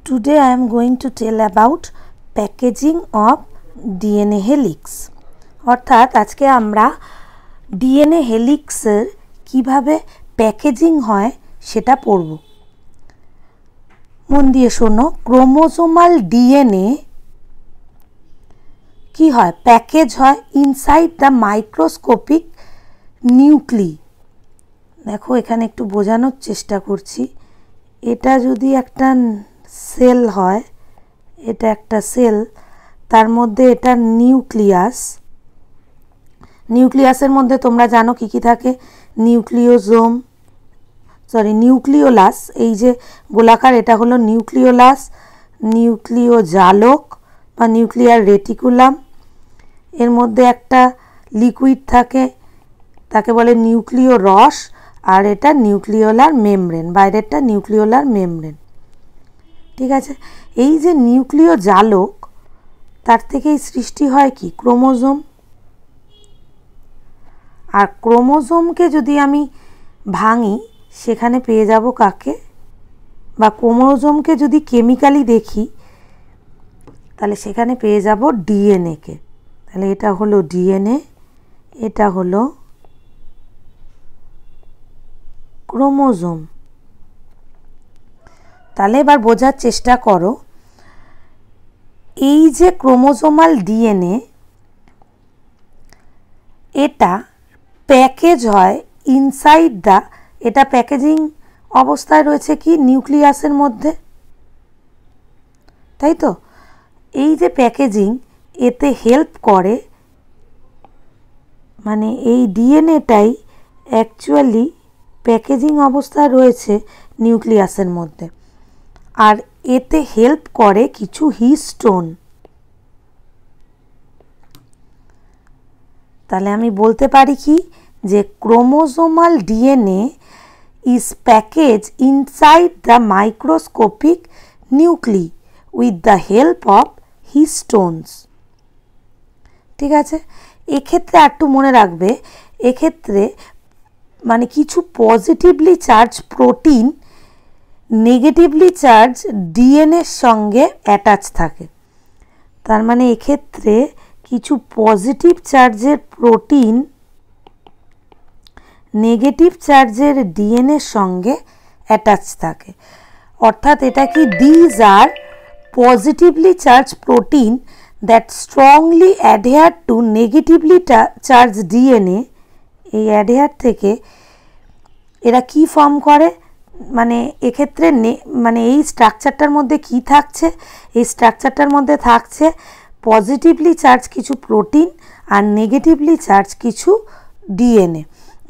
Today I am going to tell about packaging of DNA helix. অর্থাৎ আজকে আমরা DNA হেলিক্সের কিভাবে প্যাকেজিং হয় সেটা পড়ব। মন দিয়ে শোনো, ক্রোমোজোমাল ডিএনএ কি হয়, প্যাকেজ হয় ইনসাইড দ্য মাইক্রোস্কোপিক নিউক্লি। দেখো এখানে একটু বোঝানোর চেষ্টা করছি। এটা যদি একটা সেল হয়, এটা একটা সেল, তার মধ্যে এটা নিউক্লিয়াস। নিউক্লিয়াসের মধ্যে তোমরা জানো কি কি থাকে, নিউক্লিওলাস, এই যে গোলাকার এটা হলো নিউক্লিওলাস, নিউক্লিওজালক বা নিউক্লিয়ার রেটিকুলাম। এর মধ্যে একটা লিকুইড থাকে, তাকে বলে নিউক্লিয় রস, আর এটা নিউক্লিওলার মেমব্রেন, বাইরেরটা নিউক্লিওলার মেমব্রেন। ঠিক আছে, এই যে নিউক্লিয় জালক, তার থেকেই সৃষ্টি হয় কি, ক্রোমোজোম। আর ক্রোমোজোমকে যদি আমি ভাঙি সেখানে পেয়ে যাব কাকে, বা ক্রোমোজোমকে যদি কেমিক্যালি দেখি তাহলে সেখানে পেয়ে যাব ডিএনএকে। তাহলে এটা হলো ডিএনএ, এটা হলো ক্রোমোজোম। তাহলে এবার বোঝার চেষ্টা করো, এই যে ক্রোমোজোমাল ডিএনএ, এটা প্যাকেজ হয় ইনসাইড দ্য, এটা প্যাকেজিং অবস্থায় রয়েছে কি নিউক্লিয়াসের মধ্যে, তাই তো। এই যে প্যাকেজিং, এতে হেল্প করে, মানে এই ডিএনএটাই অ্যাকচুয়ালি প্যাকেজিং অবস্থায় রয়েছে নিউক্লিয়াসের মধ্যে, আর এতে হেল্প করে কিছু হিস্টোন। তাহলে আমি বলতে পারি কি, যে chromosomal DNA is package inside the microscopic nuclei with the help of histones. ঠিক আছে, এক্ষেত্রে একটু মনে রাখবে, এক্ষেত্রে মানে কিছু positively charge protein negatively charge ডিএনএর সঙ্গে অ্যাটাচ থাকে। তার মানে এক্ষেত্রে কিছু পজিটিভ চার্জের প্রোটিন নেগেটিভ চার্জের ডিএনএর সঙ্গে অ্যাটাচ থাকে। অর্থাৎ এটা কি, these are positively charge protein that strongly adhere to negatively charge DNA. এই অ্যাডহেয়ার থেকে এরা কি ফর্ম করে, মানে এক্ষেত্রে মানে এই স্ট্রাকচারটার মধ্যে কি থাকছে, এই স্ট্রাকচারটার মধ্যে থাকছে পজিটিভলি চার্জ কিছু প্রোটিন আর নেগেটিভলি চার্জ কিছু ডিএনএ,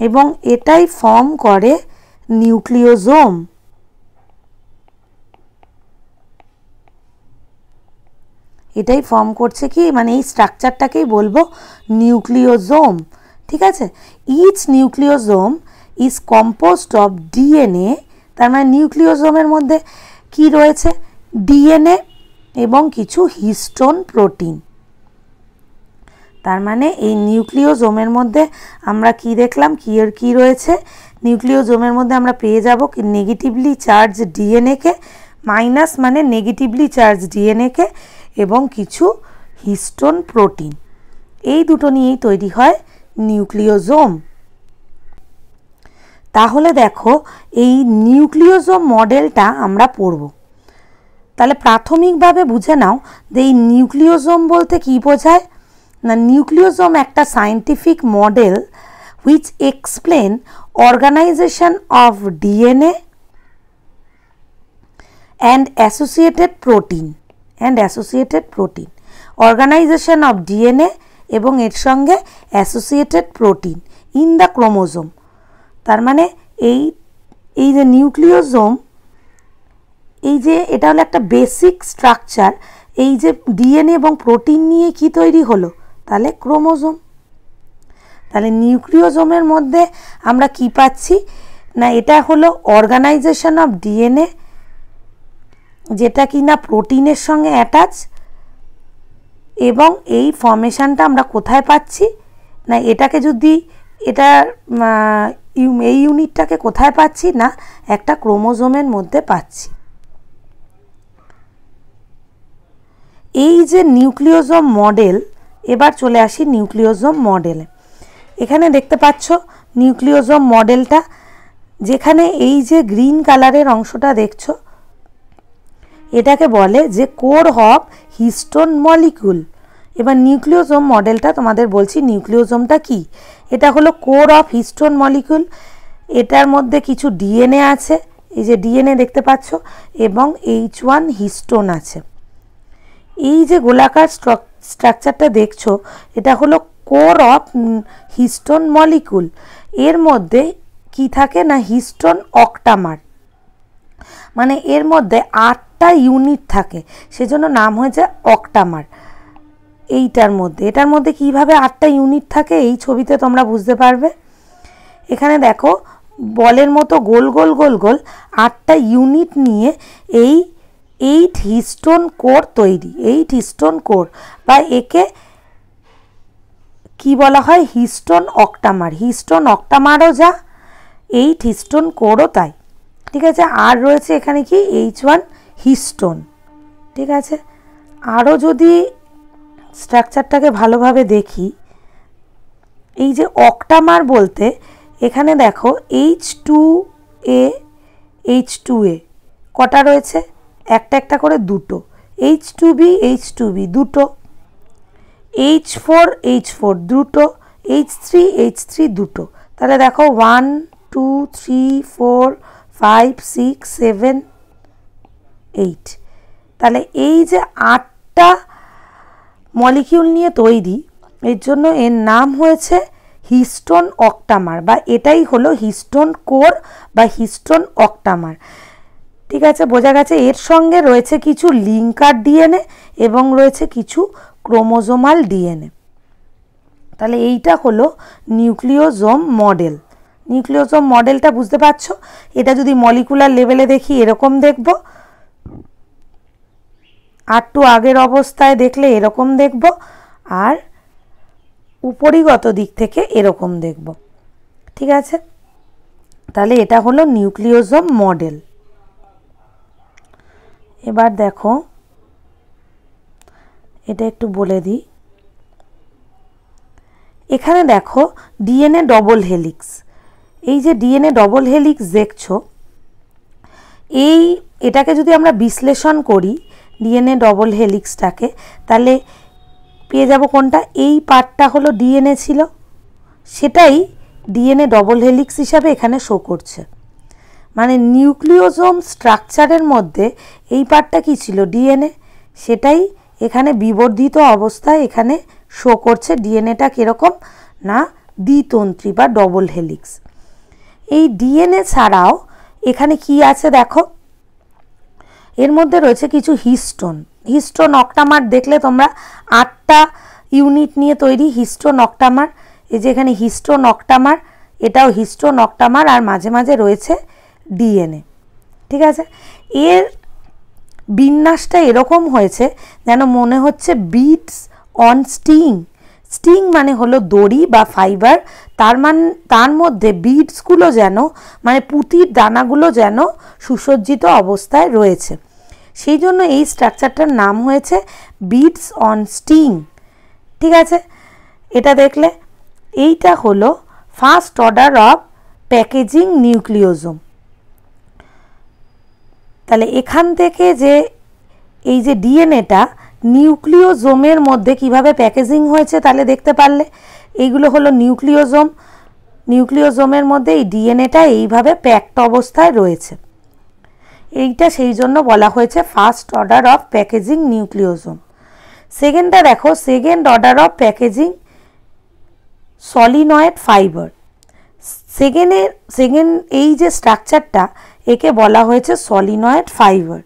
এবং এটাই ফর্ম করে নিউক্লিওজোম। এটাই ফর্ম করছে কি, মানে এই স্ট্রাকচারটাকেই বলবো নিউক্লিওজোম। ঠিক আছে, each nucleosome is composed of DNA. তার মানে নিউক্লিওজোমের মধ্যে কি রয়েছে, ডিএনএ এবং কিছু হিস্টোন প্রোটিন। তার মানে এই নিউক্লিওজোমের মধ্যে আমরা কি দেখলাম, কি রয়েছে, নিউক্লিওজোমের মধ্যে আমরা পেয়ে যাব কি নেগেটিভলি চার্জ ডিএনএকে, মাইনাস মানে নেগেটিভলি চার্জ ডিএনএকে, এবং কিছু হিস্টোন প্রোটিন। এই দুটো নিয়েই তৈরি হয় নিউক্লিওজোম। তাহলে দেখো, এই নিউক্লিওজোম মডেলটা আমরা পড়ব। তাহলে প্রাথমিকভাবে বুঝে নাও যে এই নিউক্লিওজোম বলতে কি বোঝায় না, নিউক্লিওজোম একটা scientific model which explain organisation of DNA and associated protein, organisation of DNA এবং এর সঙ্গে associated protein in the chromosome. তার মানে এই যে নিউক্লিওজোম, এই যে এটা হলো একটা বেসিক স্ট্রাকচার, এই যে ডিএনএ এবং প্রোটিন নিয়ে কি তৈরি হলো, তাহলে ক্রোমোজোম। তাহলে নিউক্লিওজোমের মধ্যে আমরা কি পাচ্ছি না, এটা হলো অর্গানাইজেশন অফ ডিএনএ, যেটা কি না প্রোটিনের সঙ্গে অ্যাটাচ, এবং এই ফর্মেশনটা আমরা কোথায় পাচ্ছি না, এটাকে যদি এটা এই ইউনিটটাকে কোথায় পাচ্ছি না, একটা ক্রোমোজোমের মধ্যে পাচ্ছি। এই যে নিউক্লিওজোম মডেল, এবার চলে আসি নিউক্লিওজোম মডেলে। এখানে দেখতে পাচ্ছ নিউক্লিওজোম মডেলটা, যেখানে এই যে গ্রিন কালারের অংশটা দেখছো, এটাকে বলে যে কোর অফ হিস্টোন মলিকিউল। এবার নিউক্লিওজোম মডেলটা তোমাদের বলছি, নিউক্লিওজোমটা কি। এটা হলো কোর অফ হিস্টোন মলিকিউল। এটার মধ্যে কিছু ডিএনএ আছে, এই যে ডিএনএ দেখতে পাচ্ছ, এবং H1 হিস্টোন আছে। এই যে গোলাকার স্ট্রাকচারটা দেখছো, এটা হলো কোর অফ হিস্টোন মলিকিউল। এর মধ্যে কি থাকে না, হিস্টোন অক্টামার, মানে এর মধ্যে 8টা ইউনিট থাকে, সেজন্য নাম হয়েছে অক্টামার। এটার মধ্যে কিভাবে 8টা ইউনিট থাকে এই ছবিতে তোমরা বুঝতে পারবে। এখানে দেখো বলের মতো গোল গোল গোল গোল 8টা ইউনিট নিয়ে এই 8 হিস্টোন কোর তৈরি। 8 হিস্টোন কোর বা একে কি বলা হয়, হিস্টোন অক্টামার। হিস্টোন অক্টামারও যা, 8 হিস্টোন কোরও তাই। ঠিক আছে, আর রয়েছে এখানে কি H1 হিস্টোন। ঠিক আছে, আরও যদি স্ট্রাকচারটাকে ভালোভাবে দেখি, এই যে অক্টামার বলতে এখানে দেখো H2A H2A কটা রয়েছে, একটা একটা করে দুটো, H2B H2B দুটো, H4 H4 দুটো, H3 H3 দুটো। তাহলে দেখো 1 2 3 4 5 6 7 8। তাহলে এই যে 8টা মলিকিউল নিয়ে তৈরি, এর জন্য এর নাম হয়েছে হিস্টোন অক্টামার, বা এটাই হলো হিস্টোন কোর বা হিস্টোন অক্টামার। ঠিক আছে, বোঝা গেছে। এর সঙ্গে রয়েছে কিছু লিঙ্কার ডিএনএ এবং রয়েছে কিছু ক্রোমোজোমাল ডিএনএ। তাহলে এইটা হলো নিউক্লিওজোম মডেল। নিউক্লিওজোম মডেলটা বুঝতে পারছো। এটা যদি মলিকুলার লেভেলে দেখি এরকম দেখব, আর টু আগের অবস্থায় দেখলে এরকম দেখব, আর উপরিগত দিক থেকে এরকম দেখব। ঠিক আছে, তাহলে এটা হলো নিউক্লিওজোম মডেল। এবার দেখো, এটা একটু বলে দিই। এখানে দেখো ডিএনএ ডবল হেলিক্স। এই যে ডিএনএ ডবল হেলিক্স দেখছো, এটাকে যদি আমরা বিশ্লেষণ করি ডিএনএ ডবল হেলিক্সটাকে, তাহলে পেয়ে যাব কোনটা, এই পার্টটা হলো ডিএনএ ছিল, সেটাই ডিএনএ ডবল হেলিক্স হিসাবে এখানে শো করছে। মানে নিউক্লিওজোম স্ট্রাকচারের মধ্যে এই পার্টটা কি ছিল, ডিএনএ, সেটাই এখানে বিবর্ধিত অবস্থায় এখানে শো করছে। ডিএনএটা কীরকম না, দ্বিতন্ত্রী বা ডবল হেলিক্স। এই ডিএনএ ছাড়াও এখানে কি আছে দেখো, এর মধ্যে রয়েছে কিছু হিস্টোন। হিস্টোন অক্টামার দেখলে তোমরা 8টা ইউনিট নিয়ে তৈরি হিস্টোন অক্টামার। এই যে এখানে হিস্টোন অক্টামার, এটাও হিস্টোন অক্টামার, আর মাঝে মাঝে রয়েছে ডিএনএ। ঠিক আছে, এর বিন্যাসটা এরকম হয়েছে যেন মনে হচ্ছে বিটস অন স্টিং। স্টিং মানে হলো দড়ি বা ফাইবার, তার মধ্যে বিটসগুলো যেন, মানে পুঁতির দানাগুলো যেন সুসজ্জিত অবস্থায় রয়েছে। সেই জন্য এই স্ট্রাকচারটার নাম হয়েছে বিটস অন স্টিং। ঠিক আছে, এটা দেখলে এইটা হলো first order of packaging nucleosome. তাহলে এখান থেকে যে এই যে ডিএনএটা নিউক্লিওজোমের মধ্যে কিভাবে প্যাকেজিং হয়েছে তাহলে দেখতে পারলে, এইগুলো হলো নিউক্লিওজোম। নিউক্লিওজোমের মধ্যে এই ডিএনএটা এইভাবে প্যাকড অবস্থায় রয়েছে। এইটা সেই জন্য বলা হয়েছে first order of packaging nucleosome. সেকেন্ডটা দেখো, second order of packaging solenoid fibre. Second এই যে স্ট্রাকচারটা, একে বলা হয়েছে সলিনয়েড ফাইবার।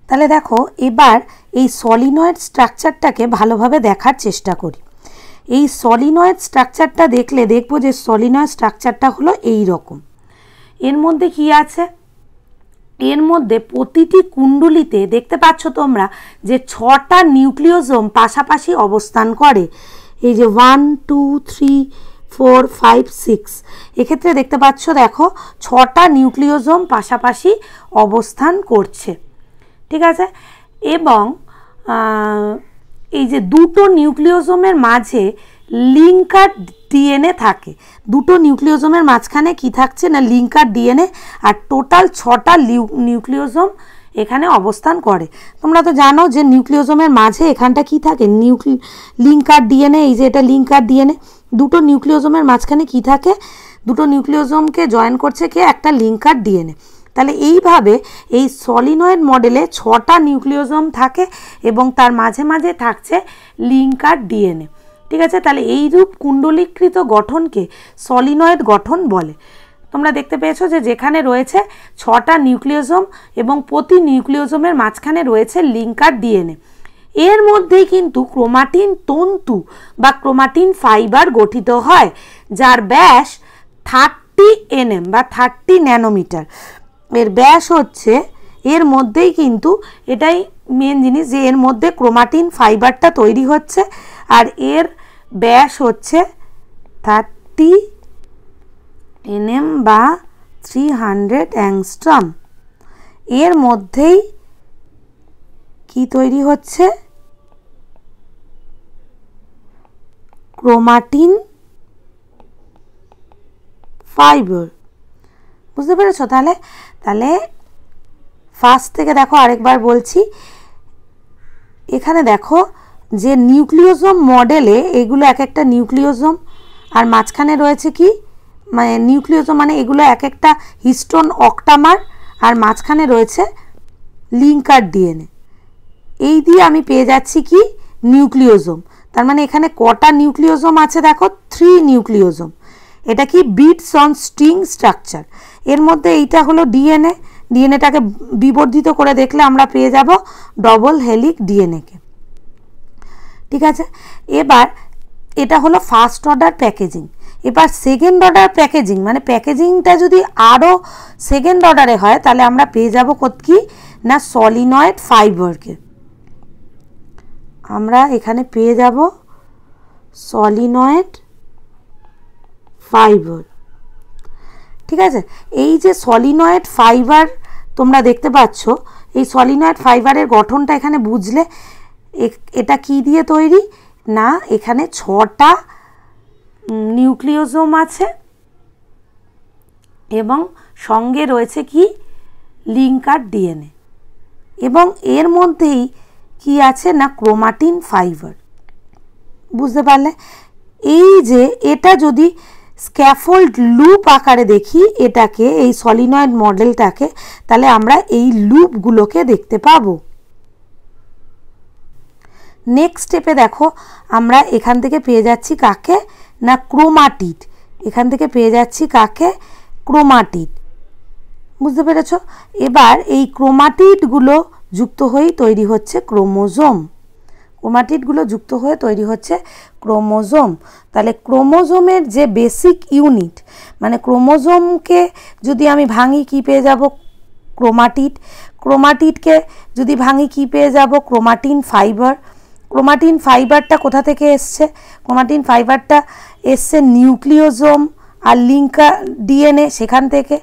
তাহলে দেখো এবার এই সলিনয়েড স্ট্রাকচারটাকে ভালোভাবে দেখার চেষ্টা করি। এই সলিনয়েড স্ট্রাকচারটা দেখলে দেখব যে সলিনয়েড স্ট্রাকচারটা হলো এই রকম। এর মধ্যে কি আছে, এর মধ্যে প্রতিটি কুণ্ডলিতে দেখতে পাচ্ছ তোমরা যে 6টা নিউক্লিওজোম পাশাপাশি অবস্থান করে। এই যে 1 2 3 4 5 6, এক্ষেত্রে দেখতে পাচ্ছ দেখো 6টা নিউক্লিওজোম পাশাপাশি অবস্থান করছে। ঠিক আছে, এবং এই যে দুটো নিউক্লিওজোমের মাঝে লিঙ্কার ডিএনএ থাকে, দুটো নিউক্লিওজোমের মাঝখানে কি থাকছে না লিঙ্কার ডিএনএ, আর টোটাল 6টা নিউক্লিওজোম এখানে অবস্থান করে। তোমরা তো জানো যে নিউক্লিওজোমের মাঝে এখানটা কি থাকে লিঙ্কার ডিএনএ, এই যে এটা লিঙ্কার ডিএনএ, দুটো নিউক্লিওজোমের মাঝখানে কি থাকে, দুটো নিউক্লিওজোমকে জয়েন করছে কে একটা লিঙ্কার ডিএনএ। তাহলে এইভাবে এই সলিনয়েড মডেলে 6টা নিউক্লিওজোম থাকে এবং তার মাঝে মাঝে থাকছে লিঙ্কার ডিএনএ। ঠিক আছে, তাহলে এইরূপ কুণ্ডলীকৃত গঠনকে সলিনয়েড গঠন বলে। তোমরা দেখতে পেয়েছো যে যেখানে রয়েছে 6টা নিউক্লিওজোম এবং প্রতি নিউক্লিওজোমের মাঝখানে রয়েছে লিঙ্কার ডিএনএ। এর মধ্যেই কিন্তু ক্রোমাটিন তন্তু বা ক্রোমাটিন ফাইবার গঠিত হয়, যার ব্যাস 30 nm বা 30 ন্যানোমিটার। এর ব্যাস হচ্ছে, এর মধ্যেই কিন্তু এটাই মেন জিনিস যে এর মধ্যে ক্রোমাটিন ফাইবারটা তৈরি হচ্ছে, আর এর ব্যাস হচ্ছে 30 nm বা 300 অ্যাংস্ট্রম। এর মধ্যেই কি তৈরি হচ্ছে, ক্রোমাটিন ফাইবার। বুঝতে পেরেছো? তাহলে ফার্স্ট থেকে দেখো, আরেকবার বলছি, এখানে দেখো যে নিউক্লিওজোম মডেলে এগুলো এক একটা নিউক্লিওজোম, আর মাঝখানে রয়েছে কি মানে নিউক্লিওজোম মানে এগুলো এক একটা হিস্টোন অক্টামার, আর মাঝখানে রয়েছে লিঙ্কার ডিএনএ। এই দিয়ে আমি পেয়ে যাচ্ছি কি নিউক্লিওজোম। তার মানে এখানে কটা নিউক্লিওজোম আছে দেখো, 3 নিউক্লিওজোম। এটা কি বিটস অন স্ট্রিং স্ট্রাকচার। এর মধ্যে এইটা হলো ডিএনএ, ডিএনএটাকে বিবর্ধিত করে দেখলে আমরা পেয়ে যাব ডবল হেলিক ডিএনএকে। ঠিক আছে, এবার এটা হলো ফার্স্ট অর্ডার প্যাকেজিং। এবার সেকেন্ড অর্ডার প্যাকেজিং মানে প্যাকেজিংটা যদি আরও সেকেন্ড অর্ডারে হয় তাহলে আমরা পেয়ে যাব কি না সলিনয়েড ফাইবারকে। আমরা এখানে পেয়ে যাব সলিনয়েড ফাইবার। ঠিক আছে, এই যে সলিনয়েড ফাইবার তোমরা দেখতে পাচ্ছ, এই সলিনয়েড ফাইবারের গঠনটা এখানে বুঝলে এটা কি দিয়ে তৈরি না এখানে 6টা নিউক্লিওজোম আছে এবং সঙ্গে রয়েছে কি লিঙ্কার ডিএনএ, এবং এর মধ্যেই কি আছে না ক্রোমাটিন ফাইবার। বুঝতে পারলে? এই যে এটা যদি স্ক্যাফোল্ড লুপ আকারে দেখি এটাকে, এই সলিনয়েড মডেলটাকে, তাহলে আমরা এই লুপগুলোকে দেখতে পাবো। নেক্সট স্টেপে দেখো আমরা এখান থেকে পেয়ে যাচ্ছি কাকে না ক্রোমাটিড। এখান থেকে পেয়ে যাচ্ছি কাকে ক্রোমাটিড। বুঝতে পেরেছ? এবার এই ক্রোমাটিডগুলো যুক্ত হয়েই তৈরি হচ্ছে ক্রোমোজোম। ক্রোমাটিডগুলো যুক্ত হয়ে তৈরি হচ্ছে ক্রোমোজোম। তাহলে ক্রোমোজোমের যে বেসিক ইউনিট মানে ক্রোমোজোমকে যদি আমি ভাঙি কি পেয়ে যাব ক্রোমাটিড। ক্রোমাটিডকে যদি ভাঙি কি পেয়ে যাব ক্রোমাটিন ফাইবার। ক্রোমাটিন ফাইবারটা কোথা থেকে এসছে? ক্রোমাটিন ফাইবারটা এসছে নিউক্লিওজোম আর লিঙ্কার ডিএনএ সেখান থেকে।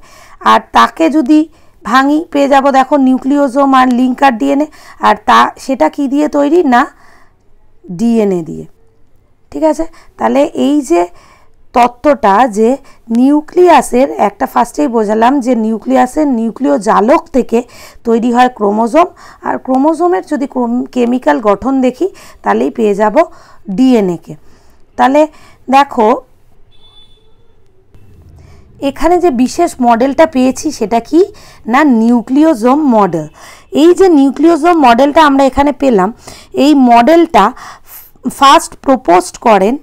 আর তাকে যদি ভাঙি পেয়ে যাব দেখো নিউক্লিওজোম আর লিঙ্কার ডিএনএ, আর সেটা কি দিয়ে তৈরি না ডিএনএ দিয়ে। ঠিক আছে, তাহলে এই যে তত্ত্বটা যে নিউক্লিয়াসের একটা ফার্স্টেই বোঝালাম যে নিউক্লিয়াসের নিউক্লিয় জালক থেকে তৈরি হয় ক্রোমোজোম, আর ক্রোমোজোমের যদি কেমিক্যাল গঠন দেখি তাহলেই পেয়ে যাব ডিএনএকে। তাহলে দেখো এখানে যে বিশেষ মডেলটা পেয়েছি সেটা কি না নিউক্লিওজোম মডেল। এই যে নিউক্লিওজোম মডেলটা আমরা এখানে পেলাম, এই মডেলটা ফার্স্ট প্রপোজড করেন,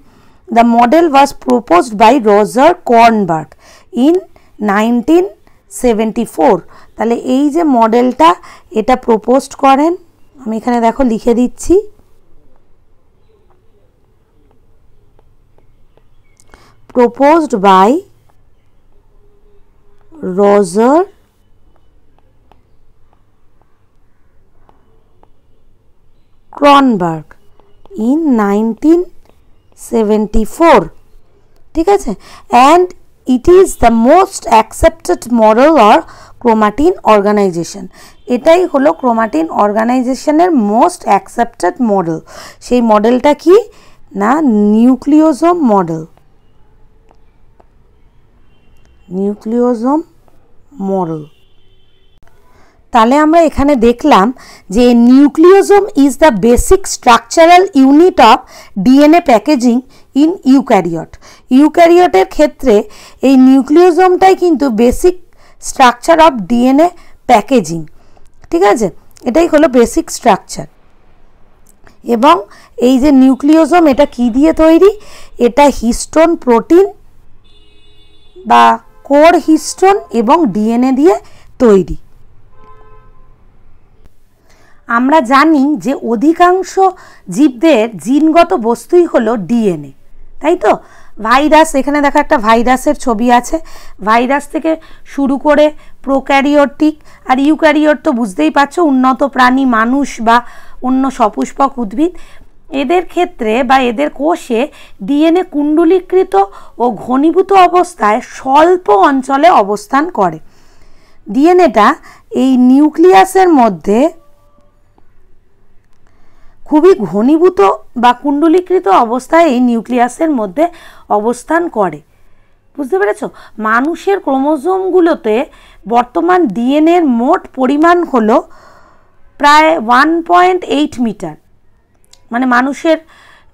the model was proposed by Roger Kornberg in 1974। তাহলে এই যে মডেলটা এটা প্রপোজড করেন, আমি এখানে দেখো লিখে দিচ্ছি, proposed by Roger Kornberg in 1974. ঠিক আছে, and it is the most accepted model or chromatin organisation. এটাই হলো ক্রোমাটিন অর্গানাইজেশনের মোস্ট অ্যাকসেপ্টেড মডেল। সেই মডেলটা কি না, নিউক্লিওজোম মডেল। Nucleosome model. তাহলে আমরা এখানে দেখলাম যে nucleosome is the basic structural unit of DNA packaging in eukaryote. ইউক্যারিওটের ক্ষেত্রে এই নিউক্লিওজোমটাই কিন্তু basic structure of DNA packaging. ঠিক আছে, এটাই হলো বেসিক স্ট্রাকচার। এবং এই যে নিউক্লিওজোম এটা কি দিয়ে তৈরি, এটা হিস্টোন প্রোটিন বা কোর হিস্টোন এবং ডিএনএ দিয়ে তৈরি। আমরা জানি যে অধিকাংশ জীবদের জিনগত বস্তুই হলো ডিএনএ, তাই তো। ভাইরাস, এখানে দেখো একটা ভাইরাসের ছবি আছে। ভাইরাস থেকে শুরু করে প্রোক্যারিওটিক আর ইউক্যারিওট তো বুঝতেই পারছো, উন্নত প্রাণী, মানুষ বা অন্য সপুষ্পক উদ্ভিদ, এদের ক্ষেত্রে বা এদের কোষে ডিএনএ কুণ্ডলীকৃত ও ঘনীভূত অবস্থায় স্বল্প অঞ্চলে অবস্থান করে। ডিএনএটা এই নিউক্লিয়াসের মধ্যে খুবই ঘনীভূত বা কুণ্ডলীকৃত অবস্থায় এই নিউক্লিয়াসের মধ্যে অবস্থান করে। বুঝতে পেরেছ? মানুষের ক্রোমোজোমগুলোতে বর্তমান ডিএনএর মোট পরিমাণ হলো প্রায় 1.8 মিটার। মানে মানুষের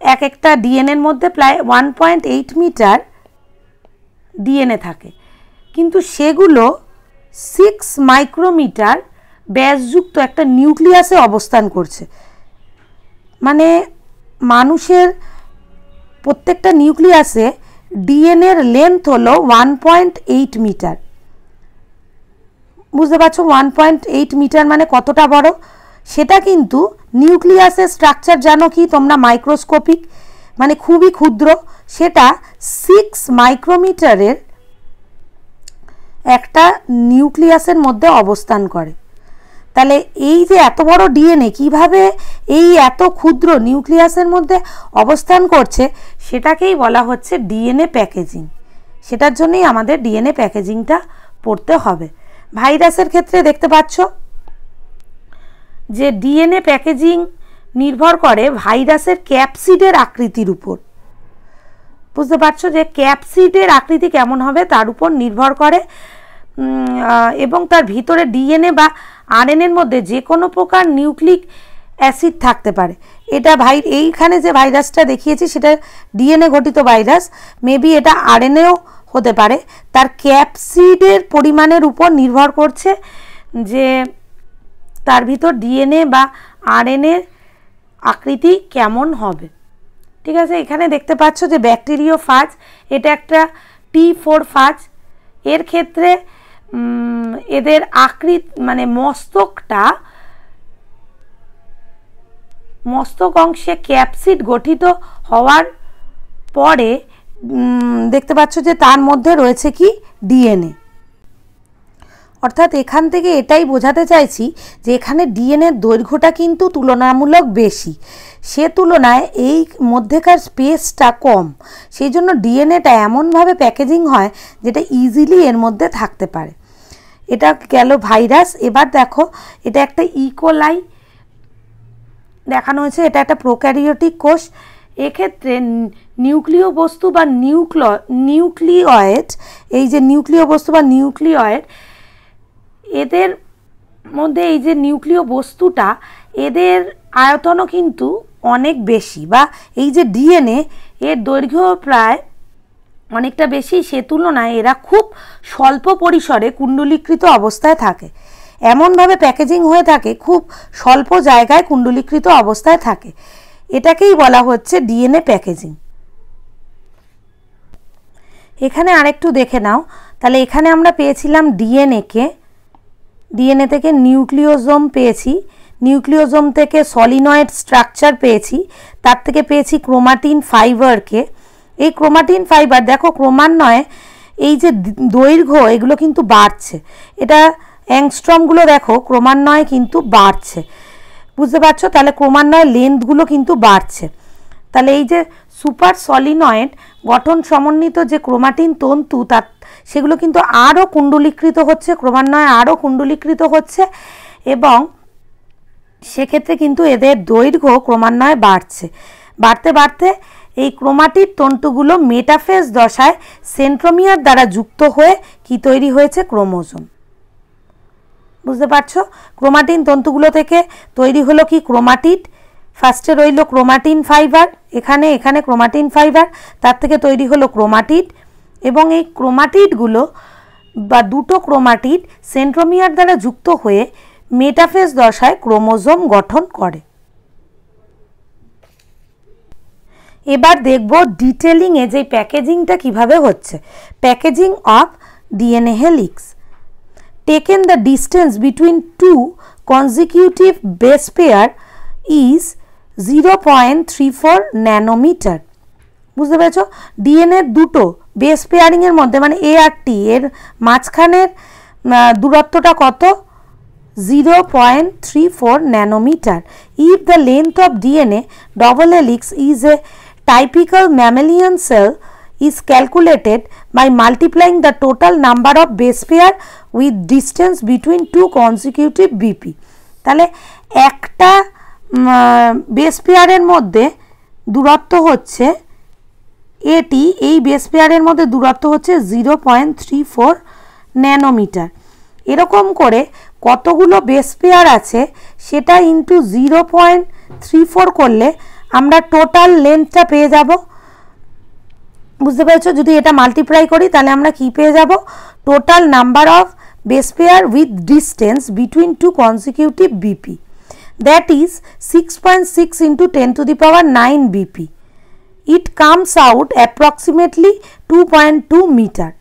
এক একটা ডিএনএর মধ্যে প্রায় 1.8 মিটার ডিএনএ থাকে, কিন্তু সেগুলো 6 মাইক্রোমিটার ব্যাসযুক্ত একটা নিউক্লিয়াসে অবস্থান করছে। মানে মানুষের প্রত্যেকটা নিউক্লিয়াসে ডিএনএর লেন্থ হলো 1.8 মিটার। বুঝতে পারছো 1.8 মিটার মানে কতটা বড়? সেটা কিন্তু নিউক্লিয়াসের স্ট্রাকচার জানো কি তোমরা, মাইক্রোস্কোপিক, মানে খুবই ক্ষুদ্র। সেটা 6 মাইক্রোমিটারের একটা নিউক্লিয়াসের মধ্যে অবস্থান করে। তাহলে এই যে এত বড় ডিএনএ কিভাবে এই এত ক্ষুদ্র নিউক্লিয়াসের মধ্যে অবস্থান করছে, সেটাকেই বলা হচ্ছে ডিএনএ প্যাকেজিং। সেটার জন্যই আমাদের ডিএনএ প্যাকেজিংটা পড়তে হবে। ভাইরাসের ক্ষেত্রে দেখতে পাচ্ছ যে ডিএনএ প্যাকেজিং নির্ভর করে ভাইরাসের ক্যাপসিডের আকৃতির উপর। বুঝতে পারছো যে ক্যাপসিডের আকৃতি কেমন হবে তার উপর নির্ভর করে, এবং তার ভিতরে ডিএনএ বা আরএনএর মধ্যে যে কোনো প্রকার নিউক্লিক অ্যাসিড থাকতে পারে। এটা এইখানে যে ভাইরাসটা দেখিয়েছি সেটা ডিএনএ ঘটিত ভাইরাস, মেবি এটা আরএনএও হতে পারে। তার ক্যাপসিডের পরিমাণের উপর নির্ভর করছে যে তার ভিতর ডিএনএ বা আরএনএর আকৃতি কেমন হবে। ঠিক আছে, এখানে দেখতে পাচ্ছ যে ব্যাকটেরিওফাজ, এটা একটা T4 ফাজ। এর ক্ষেত্রে এদের আকৃতি মানে মস্তক অংশে ক্যাপসিড গঠিত হওয়ার পরে দেখতে পাচ্ছ যে তার মধ্যে রয়েছে কি ডিএনএ। অর্থাৎ এখান থেকে এটাই বোঝাতে চাইছি যে এখানে ডিএনএর দৈর্ঘ্যটা কিন্তু তুলনামূলক বেশি, সে তুলনায় এই মধ্যেকার স্পেসটা কম। সেই জন্য ডিএনএটা এমনভাবে প্যাকেজিং হয় যেটা ইজিলি এর মধ্যে থাকতে পারে। এটা গেল ভাইরাস। এবার দেখো এটা একটা ইকোলাই দেখানো হয়েছে, এটা একটা প্রোক্যারিওটিক কোষ। এক্ষেত্রে নিউক্লিয় বস্তু বা নিউক্লিয়েড, এই যে নিউক্লিয় বস্তু বা নিউক্লিয়েড, এদের মধ্যে এই যে নিউক্লিয় বস্তুটা, এদের আয়তনও কিন্তু অনেক বেশি, বা এই যে ডিএনএ এর দৈর্ঘ্য প্রায় অনেকটা বেশি, সে তুলনায় এরা খুব স্বল্প পরিসরে কুণ্ডলীকৃত অবস্থায় থাকে। এমনভাবে প্যাকেজিং হয়ে থাকে, খুব স্বল্প জায়গায় কুণ্ডলীকৃত অবস্থায় থাকে। এটাকেই বলা হচ্ছে ডিএনএ প্যাকেজিং। এখানে আরেকটু দেখে নাও। তাহলে এখানে আমরা পেয়েছিলাম ডিএনএ থেকে নিউক্লিওজোম পেয়েছি, নিউক্লিওজোম থেকে সলিনয়েড স্ট্রাকচার পেয়েছি, তার থেকে পেয়েছি ক্রোমাটিন ফাইবারকে। এই ক্রোমাটিন ফাইবার দেখো ক্রমান্বয়ে এই যে দৈর্ঘ্য এগুলো কিন্তু বাড়ছে, এটা অ্যাংস্ট্রমগুলো দেখো ক্রমান্বয়ে কিন্তু বাড়ছে। বুঝতে পারছো? তাহলে ক্রমান্বয়ে লেন্থগুলো কিন্তু বাড়ছে। তাহলে এই যে সুপার সলিনয়েড গঠন সমন্বিত যে ক্রোমাটিন তন্তু, তার সেগুলো কিন্তু আরও কুণ্ডলীকৃত হচ্ছে, ক্রমান্বয়ে আরও কুণ্ডলীকৃত হচ্ছে এবং সেক্ষেত্রে কিন্তু এদের দৈর্ঘ্য ক্রমান্বয়ে বাড়তে বাড়তে এই ক্রোমাটিড তন্তুগুলো মেটাফেজ দশায় সেন্ট্রোমিয়ার দ্বারা যুক্ত হয়ে কি তৈরি হয়েছে? ক্রোমোজোম। বুঝতে পারছো? ক্রোমাটিন তন্তুগুলো থেকে তৈরি হলো কি? ক্রোমাটিড। ফার্স্টে রইল ক্রোমাটিন ফাইবার, এখানে ক্রোমাটিন ফাইবার, তার থেকে তৈরি হলো ক্রোমাটিড এবং এই ক্রোমাটিডগুলো বা দুটো ক্রোমাটিড সেন্ট্রোমিয়ার দ্বারা যুক্ত হয়ে মেটাফেজ দশায় ক্রোমোজোম গঠন করে। এবার দেখব ডিটেলিংয়ে যে প্যাকেজিংটা কিভাবে হচ্ছে। Packaging of DNA helix. Taken the distance between two consecutive base pair is 0.34 nanometre. বুঝতে পেরেছ? ডিএনএ দুটো বেস পেয়ারিংয়ের মধ্যে মানে এ আর টি এর মাঝখানের দূরত্বটা কত? 0.34 nanometre. If the length of DNA double helix is a typical mammalian cell is calculated by multiplying the total number of base pair with distance between two consecutive BP. তাহলে একটা base পেয়ারের মধ্যে দূরত্ব হচ্ছে এটি, এই বেস পেয়ারের মধ্যে দূরত্ব হচ্ছে 0.34 ন্যানোমিটার। এরকম করে কতগুলো বেস পেয়ার আছে সেটা ইন্টু 0.34 করলে আমরা টোটাল লেন্থটা পেয়ে যাব। বুঝতে পেরেছো? যদি এটা মাল্টিপ্লাই করি তাহলে আমরা কি পেয়ে যাব? Total number of base pair with distance between two consecutive BP, that is 6.6 into 10 to the power 9 BP. It comes out approximately 2.2 metre.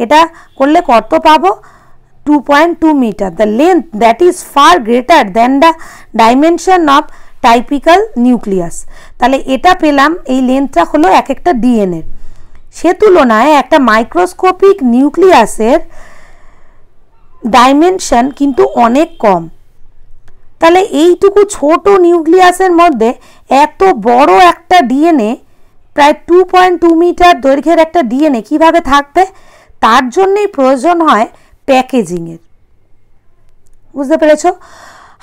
এটা করলে কত পাবো? 2.2 metre. The length that is far greater than the dimension of typical nucleus. তাহলে এটা পেলাম, এই লেন্থটা হলো এক একটা ডিএনএর। সে তুলনায় একটা মাইক্রোস্কোপিক নিউক্লিয়াসের ডাইমেনশন কিন্তু অনেক কম। তাহলে এইটুকু ছোট নিউক্লিয়াসের মধ্যে এত বড় একটা ডিএনএ, প্রায় 2.2 মিটার দৈর্ঘ্যের একটা ডিএনএ কিভাবে থাকবে? তার জন্যই প্রয়োজন হয় প্যাকেজিংয়ের। বুঝতে পেরেছ?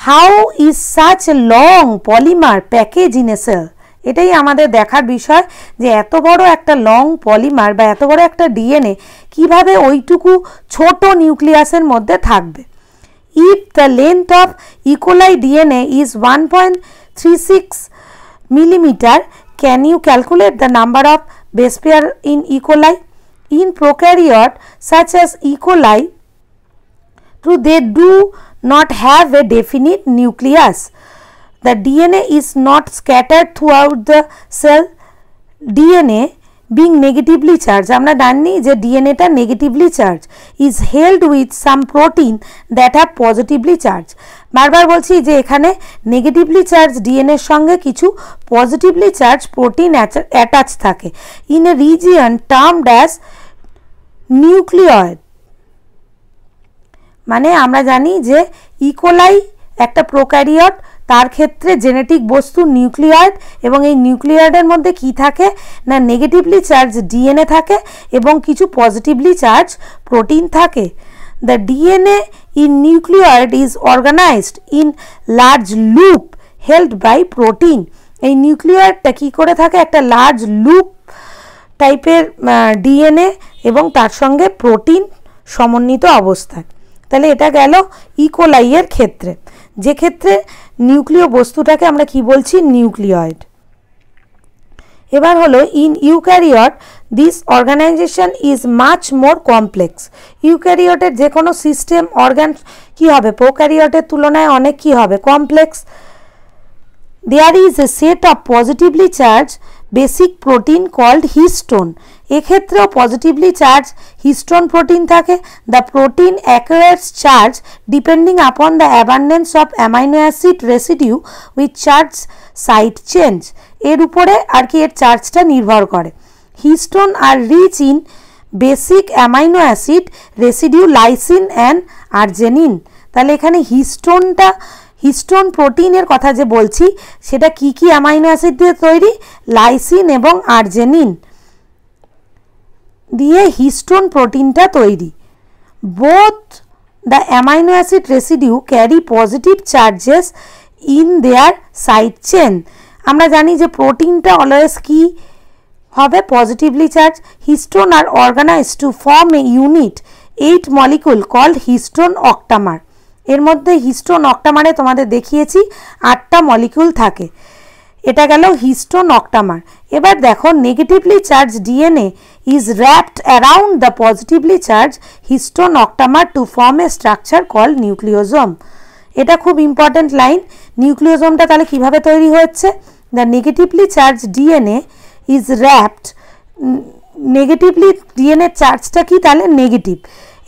How is such a long polymer package in a cell? এটাই আমাদের দেখার বিষয় যে এত বড় একটা লং পলিমার বা এত বড় একটা ডিএনএ কিভাবে ওইটুকু ছোট নিউক্লিয়াসের মধ্যে থাকবে। If the length of E. coli DNA is 1.36 millimeter, can you calculate the number of base pair in E. coli? In prokaryote such as E. coli, they do not have a definite nucleus. The DNA is not scattered throughout the cell. DNA being negatively charged, আমরা জানি যে ডিএনএটা negatively charge, is held with some protein that are positively charged. বারবার বলছি যে এখানে negatively charge ডিএনএর সঙ্গে কিছু পজিটিভলি চার্জ প্রোটিন অ্যাটাচ থাকে in a region termed as nucleoid. মানে আমরা জানি যে ইকোলাই একটা প্রোক্যারিওট, তার ক্ষেত্রে জেনেটিক বস্তু নিউক্লিয়য়েড এবং এই নিউক্লিয়য়েডের মধ্যে কি থাকে না নেগেটিভলি চার্জ ডিএনএ থাকে এবং কিছু পজিটিভলি চার্জ প্রোটিন থাকে। The DNA in nucleoid is organised in large loop held by protein. এই নিউক্লিয়য়েডটা কী করে থাকে? একটা লার্জ লুপ টাইপের ডিএনএ এবং তার সঙ্গে প্রোটিন সমন্বিত অবস্থায়। তাহলে এটা গেল ইকোলাইয়ের ক্ষেত্রে, যে ক্ষেত্রে নিউক্লিয় বস্তুটাকে আমরা কি বলছি? নিউক্লিয়য়েড। এবার হলো in eukaryote this organisation is much more complex. ইউক্যারিওটের যে কোনো সিস্টেম অর্গান কি হবে? প্রোক্যারিওটের তুলনায় অনেক কি হবে? Complex. There is a set of positively charge basic protein called histone. এক্ষেত্রেও পজিটিভলি চার্জ হিস্টোন প্রোটিন থাকে। The protein acquires charge depending upon the abundance of amino acid residue with charge side change. এর উপরে আর কি এর চার্জটা নির্ভর করে। Histone are rich in basic amino acid residue lysine and arginine. তাহলে এখানে হিস্টোন প্রোটিনের কথা যে বলছি সেটা কি কি অ্যামাইনো অ্যাসিড দিয়ে তৈরি? লাইসিন এবং আর্জেনিন। দিয়ে হিস্টোন প্রোটিনটা তৈরি। Both the amino acid residue carry positive charges in their side chain. আমরা জানি যে প্রোটিনটা অলওয়েজ কি হবে, পজিটিভলি চার্জ। হিস্টোন আর অর্গানাইজ টু ফর্ম এ ইউনিট 8 মলিকুল কল্ড হিস্টোন অক্টামার। এর মধ্যে হিস্টোন অক্টামারে তোমাদের দেখিয়েছি 8টা মলিকুল থাকে। এটা গেল হিস্টোন অক্টামার। এবার দেখো negatively charge DNA is wrapped around the positively charge histone octamer to form a structure called nucleosome. এটা খুব ইম্পর্ট্যান্ট লাইন। নিউক্লিওজোমটা তাহলে কিভাবে তৈরি হচ্ছে? The negatively charge DNA is wrapped, negatively DNA চার্জটা কি তাহলে নেগেটিভ,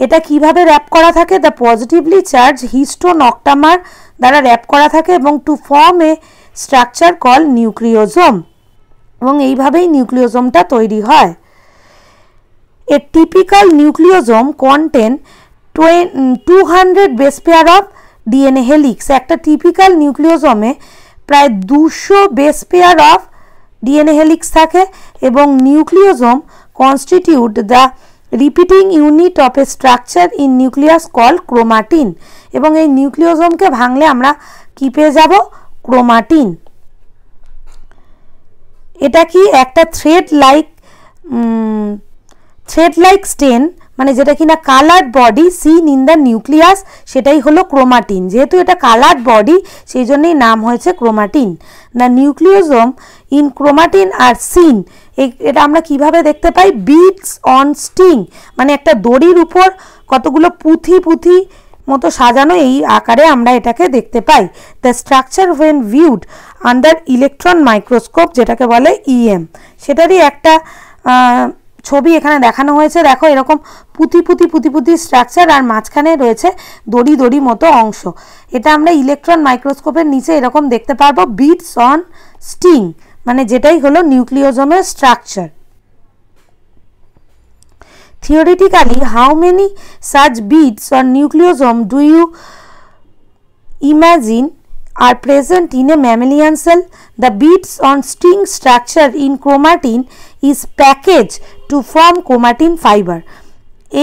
এটা কিভাবে র্যাপ করা থাকে? The positively charge histone octamer দ্বারা র্যাপ করা থাকে এবং to form a structure call nucleosome, এবং এইভাবেই নিউক্লিওজোমটা তৈরি হয়। A typical nucleosome contain 200 base pair of DNA helix. একটা টিপিক্যাল নিউক্লিওজোমে প্রায় 200 base pair of DNA helix থাকে, এবং nucleosome constitute the repeating unit of A structure in nucleus call chromatin. এবং এই নিউক্লিওজোমকে ভাঙলে আমরা কি পেয়ে যাব? ক্রোমাটিন। এটা কি একটা থ্রেড লাইক স্টেন, মানে যেটা কিনা coloured body seen in the nucleus, সেটাই হলো ক্রোমাটিন। যেহেতু এটা কালার্ড বডি সেই জন্যই নাম হয়েছে chromatin. The nucleosome in chromatin are seen, এটা আমরা কিভাবে দেখতে পাই? বিটস অন স্টিং, মানে একটা দড়ির উপর কতগুলো পুঁথি মতো সাজানো, এই আকারে আমরা এটাকে দেখতে পাই। The structure when viewed under electron microscope, যেটাকে বলে ইএম, সেটারই একটা ছবি এখানে দেখানো হয়েছে। দেখো এরকম পুঁথি স্ট্রাকচার, আর মাঝখানে রয়েছে দড়ি মতো অংশ। এটা আমরা ইলেকট্রন মাইক্রোস্কোপের নিচে এরকম দেখতে পারবো, বিটস অন স্টিং, মানে যেটাই হলো নিউক্লিওজোমের structure. Theoretically, how many such beads or nucleosome do you imagine are present in a mammalian cell? The beads on string structure in chromatin is packaged to form chromatin fiber.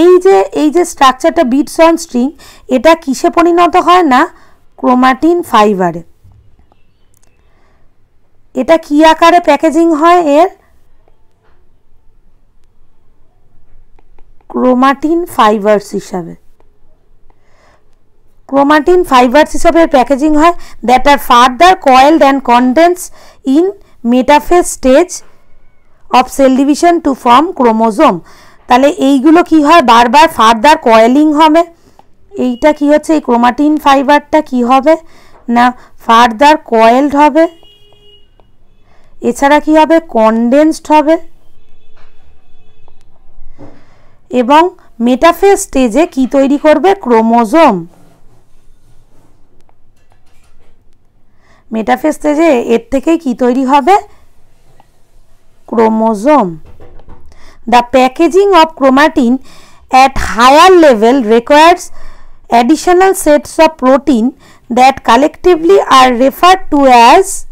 এই যে স্ট্রাকচারটা bits on string, এটা কিসে পরিণত হয় না? Chromatin ফাইবারে। এটা কি আকারে প্যাকেজিং হয়? এর ক্রোমাটিন ফাইবারস হিসাবে। ক্রোমাটিন ফাইবারস হিসাবে প্যাকেজিং হয়, that are further coiled and condense in metaphase stage of cell division to form chromosome. তাহলে এইগুলো কি হয়? বারবার ফার্দার কয়েলিং হবে। এইটা কি হচ্ছে? এই ক্রোমাটিন ফাইবারটা কি হবে না? ফার্দার কয়েলড হবে, এছাড়া কি হবে? কন্ডেন্সড হবে, এবং মেটাফেজ স্টেজে কি তৈরি করবে? ক্রোমোজোম। মেটাফেজ স্টেজে এর থেকেই কি তৈরি হবে? Chromosome. The packaging of chromatin at higher level requires additional sets of protein that collectively are referred to as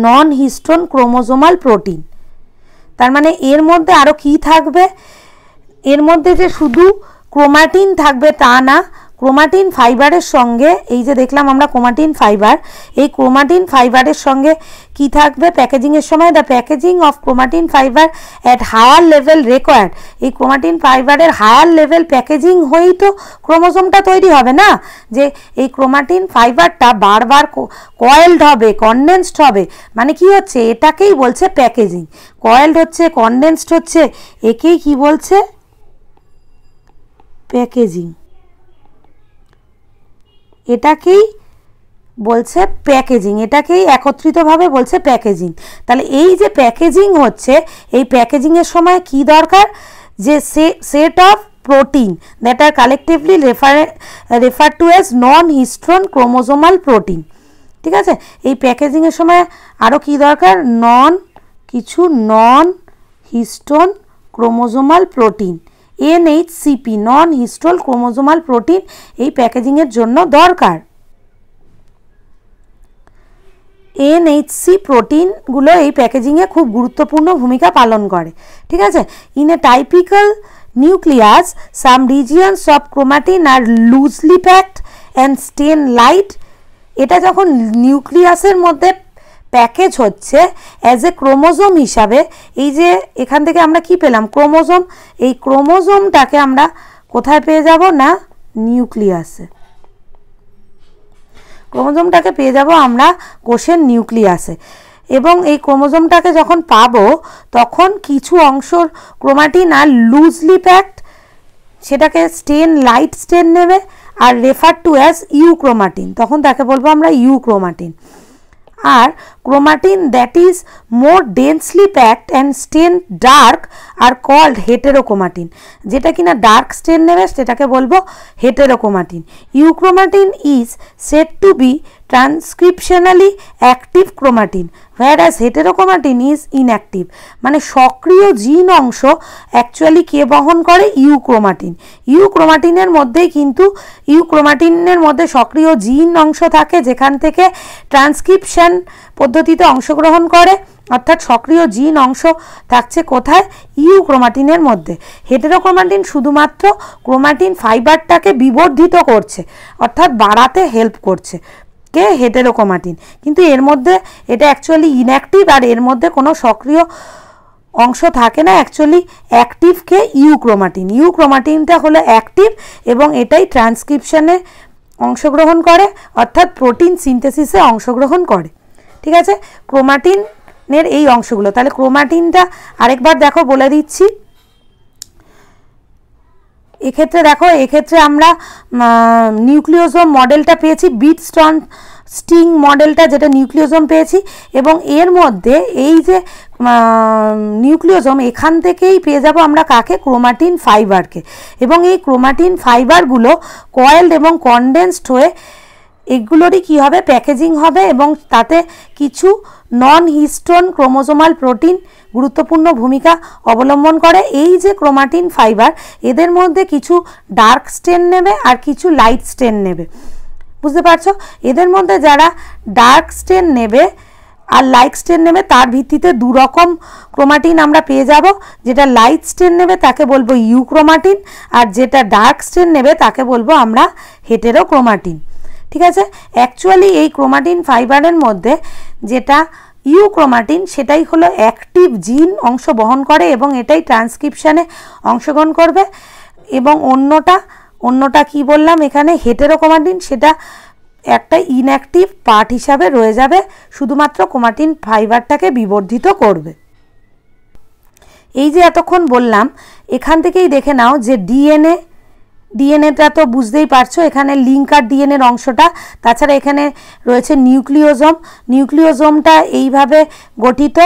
non-histone chromosomal protein। তার মানে এর মধ্যে আরো কি থাকবে? এর মধ্যে যে শুধু ক্রোমাটিন থাকবে তা না, ক্রোমাটিন ফাইবারের সঙ্গে, এই যে দেখলাম আমরা ক্রোমাটিন ফাইবার, এই ক্রোমাটিন ফাইবারের সঙ্গে কি থাকবে প্যাকেজিংয়ের সময়? The packaging of chromatin fibre at higher level required. এই ক্রোমাটিন ফাইবারের হায়ার লেভেল প্যাকেজিং হয়েই তো ক্রোমোজোমটা তৈরি হবে না, যে এই ক্রোমাটিন ফাইবারটা বারবার কয়েলড হবে, কনডেন্সড হবে, মানে কি হচ্ছে? এটাকেই বলছে প্যাকেজিং। কয়েলড হচ্ছে, কনডেন্সড হচ্ছে, একেই কি বলছে? প্যাকেজিং। এটাকেই বলছে প্যাকেজিং, এটাকেই একত্রিতভাবে বলছে প্যাকেজিং। তাহলে এই যে প্যাকেজিং হচ্ছে, এই প্যাকেজিংয়ের সময় কি দরকার? যে set of protein that are collectively refer to as non histone chromosomal protein. ঠিক আছে, এই প্যাকেজিংয়ের সময় আরও কি দরকার? Non histone chromosomal protein, NHCP, non histone chromosomal protein এই প্যাকেজিংয়ের জন্য দরকার। এনএইচসি প্রোটিনগুলো এই প্যাকেজিংয়ে খুব গুরুত্বপূর্ণ ভূমিকা পালন করে। ঠিক আছে, in a typical nucleus some regions of chromatin are loosely packed and stain light. এটা যখন নিউক্লিয়াসের মধ্যে প্যাকেজ হচ্ছে অ্যাজ এ ক্রোমোজোম হিসাবে, এই যে এখান থেকে আমরা কি পেলাম, ক্রোমোজোম, এই ক্রোমোজোমটাকে আমরা কোথায় পেয়ে যাব না, নিউক্লিয়াসে। ক্রোমোজোমটাকে পেয়ে যাব আমরা কোষের নিউক্লিয়াসে, এবং এই ক্রোমোজোমটাকে যখন পাবো তখন কিছু অংশর ক্রোমাটিন আর লুজলি প্যাকড, সেটাকে স্টেন লাইট স্টেন নেবে are refer to as euchromatin, তখন তাকে বলবো আমরা ইউক্রোমাটিন। আর chromatin that is more densely packed and stain dark are called heterochromatin, যেটা কিনা ডার্ক স্টেন নেবে সেটাকে বলবো heterochromatin. Euchromatin is said to be transcriptionally active chromatin, whereas heterochromatin is inactive. মানে সক্রিয় জিন অংশ অ্যাকচুয়ালি কে বহন করে, ইউক্রোমাটিন। ইউক্রোমাটিনের মধ্যেই কিন্তু ইউক্রোমাটিনের মধ্যে সক্রিয় জিন অংশ থাকে যেখান থেকে ট্রান্সক্রিপশন পদ্ধতিতে অংশগ্রহণ করে, অর্থাৎ সক্রিয় জিন অংশ থাকছে কোথায়, ইউক্রোমাটিনের মধ্যে। হেটেরোক্রোমাটিন শুধুমাত্র ক্রোমাটিন ফাইবারটাকে বিবর্ধিত করছে, অর্থাৎ বাড়াতে হেল্প করছে কে, হেটেরোক্রোমাটিন। কিন্তু এর মধ্যে এটা অ্যাকচুয়ালি ইনঅ্যাক্টিভ, আর এর মধ্যে কোনো সক্রিয় অংশ থাকে না। অ্যাকচুয়ালি অ্যাক্টিভকে ইউক্রোমাটিন, ইউক্রোমাটিনটা হলো অ্যাক্টিভ এবং এটাই ট্রান্সক্রিপশনে অংশগ্রহণ করে, অর্থাৎ প্রোটিন সিনথেসিসে অংশগ্রহণ করে। ঠিক আছে, ক্রোমাটিনের এই অংশগুলো। তাহলে ক্রোমাটিনটা আরেকবার দেখো বলে দিচ্ছি। এক্ষেত্রে দেখো, এক্ষেত্রে আমরা নিউক্লিওজোম মডেলটা পেয়েছি, বিট স্টিং মডেলটা যেটা নিউক্লিওজোম পেয়েছি, এবং এর মধ্যে এই যে নিউক্লিওজোম, এখান থেকেই পেয়ে যাব আমরা কাকে, ক্রোমাটিন ফাইবারকে। এবং এই ক্রোমাটিন ফাইবারগুলো কয়েলড এবং কনডেন্সড হয়ে এগুলোরই কী হবে, প্যাকেজিং হবে, এবং তাতে কিছু নন হিস্টোন ক্রোমোজোমাল প্রোটিন গুরুত্বপূর্ণ ভূমিকা অবলম্বন করে। এই যে ক্রোমাটিন ফাইবার, এদের মধ্যে কিছু ডার্ক স্টেন নেবে আর কিছু লাইট স্টেন নেবে, বুঝতে পারছো? এদের মধ্যে যারা ডার্ক স্টেন নেবে আর লাইট স্টেন নেবে তার ভিত্তিতে দু রকম ক্রোমাটিন আমরা পেয়ে যাব। যেটা লাইট স্টেন নেবে তাকে বলবো ইউক্রোমাটিন, আর যেটা ডার্ক স্টেন নেবে তাকে বলবো আমরা হেটেরোক্রোমাটিন। ঠিক আছে, অ্যাকচুয়ালি এই ক্রোমাটিন ফাইবারের মধ্যে যেটা ইউক্রোমাটিন সেটাই হলো অ্যাক্টিভ জিন অংশ বহন করে এবং এটাই ট্রান্সক্রিপশানে অংশগ্রহণ করবে, এবং অন্যটা কি বললাম এখানে, হেটেরোক্রোমাটিন, সেটা একটা ইনঅ্যাক্টিভ পার্ট হিসাবে রয়ে যাবে, শুধুমাত্র ক্রোমাটিন ফাইবারটাকে বিবর্ধিত করবে। এই যে এতক্ষণ বললাম, এখান থেকেই দেখে নাও যে ডিএনএটা তো বুঝতেই পারছো, এখানে লিঙ্কার ডিএনএর অংশটা, তাছাড়া এখানে রয়েছে নিউক্লিওজোমটা এইভাবে গঠিত।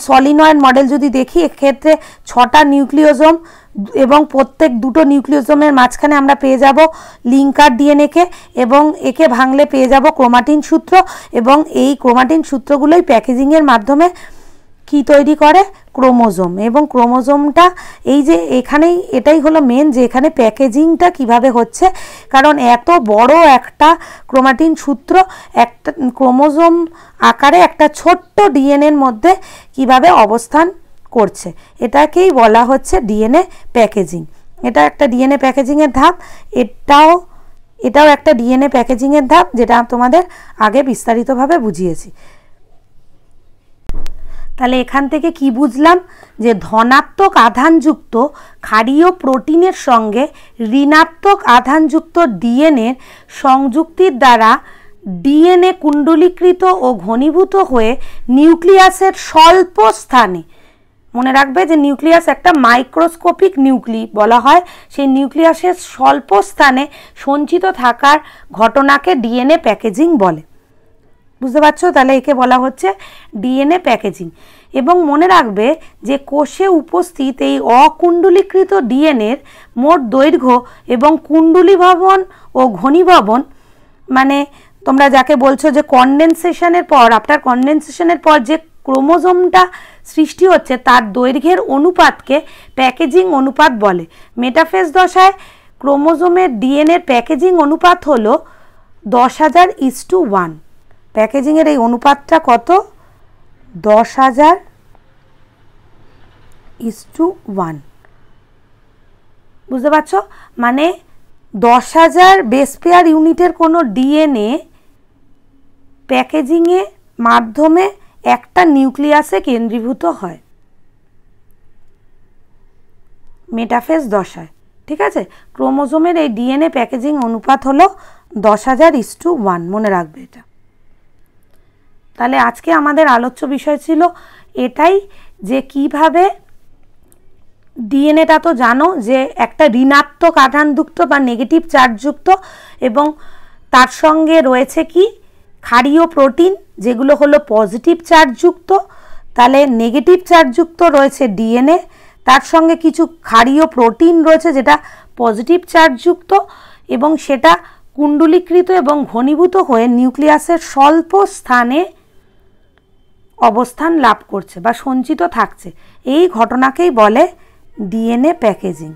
সলিনয়েড মডেল যদি দেখি, এক্ষেত্রে 6টা নিউক্লিওজোম, এবং প্রত্যেক দুটো নিউক্লিওজোমের মাঝখানে আমরা পেয়ে যাব লিঙ্কার ডিএনএকে, এবং একে ভাঙলে পেয়ে যাব ক্রোমাটিন সূত্র, এবং এই ক্রোমাটিন সূত্রগুলোই প্যাকেজিংয়ের মাধ্যমে কি তৈরি করে, ক্রোমোজোম। এবং ক্রোমোজোমটা এই যে এখানেই, এটাই হলো মেন, যে এখানে প্যাকেজিংটা কিভাবে হচ্ছে, কারণ এত বড় একটা ক্রোমাটিন সূত্র একটা ক্রোমোজোম আকারে একটা ছোট্ট ডিএনএর মধ্যে কিভাবে অবস্থান করছে, এটাকেই বলা হচ্ছে ডিএনএ প্যাকেজিং। এটা একটা ডিএনএ প্যাকেজিংয়ের ধাপ, এটাও একটা ডিএনএ প্যাকেজিংয়ের ধাপ, যেটা তোমাদের আগে বিস্তারিতভাবে বুঝিয়েছি। তাহলে এখান থেকে কি বুঝলাম, যে ধনাত্মক আধানযুক্ত ক্ষারীয় প্রোটিনের সঙ্গে ঋণাত্মক আধানযুক্ত ডিএনএর সংযুক্তির দ্বারা ডিএনএ কুণ্ডলীকৃত ও ঘনীভূত হয়ে নিউক্লিয়াসের স্বল্প স্থানে, মনে রাখবে যে নিউক্লিয়াস একটা মাইক্রোস্কোপিক বলা হয়, সেই নিউক্লিয়াসের স্বল্প স্থানে সঞ্চিত থাকার ঘটনাকে ডিএনএ প্যাকেজিং বলে। বুঝতে পারছো? তাহলে একে বলা হচ্ছে ডিএনএ প্যাকেজিং। এবং মনে রাখবে যে কোষে উপস্থিত এই অকুণ্ডলীকৃত ডিএনএর মোট দৈর্ঘ্য এবং কুণ্ডলীভবন ও ঘনীভবন, মানে তোমরা যাকে বলছো যে কনডেনসেশনের পর, আফটার কনডেনসেশনের পর যে ক্রোমোজোমটা সৃষ্টি হচ্ছে তার দৈর্ঘ্যের অনুপাতকে প্যাকেজিং অনুপাত বলে। মেটাফেজ দশায় ক্রোমোজোমের ডিএনএর প্যাকেজিং অনুপাত হলো 10,000:1। প্যাকেজিংয়ের এই অনুপাতটা কত? 10,000:1। বুঝতে পারছো? মানে 10,000 বেস পেয়ার ইউনিটের কোনো ডিএনএ প্যাকেজিংয়ের মাধ্যমে একটা নিউক্লিয়াসে কেন্দ্রীভূত হয় মেটাফেজ দশায়। ঠিক আছে, ক্রোমোজোমের এই ডিএনএ প্যাকেজিং অনুপাত হলো 10,000:1, মনে রাখবে এটা। তাহলে আজকে আমাদের আলোচ্য বিষয় ছিল এটাই, যে কিভাবে ডিএনএটা তো জানো যে একটা ঋণাত্মক আধানযুক্ত বা নেগেটিভ চার্জযুক্ত, এবং তার সঙ্গে রয়েছে কি ক্ষারীয় প্রোটিন যেগুলো হলো পজিটিভ চার্জযুক্ত। তাহলে নেগেটিভ চার্জযুক্ত রয়েছে ডিএনএ, তার সঙ্গে কিছু ক্ষারীয় প্রোটিন রয়েছে যেটা পজিটিভ চার্জযুক্ত, এবং সেটা কুণ্ডলীকৃত এবং ঘনীভূত হয়ে নিউক্লিয়াসের স্বল্প স্থানে অবস্থান লাভ করছে বা সঞ্চিত থাকছে। এই ঘটনাকেই বলে ডিএনএ প্যাকেজিং।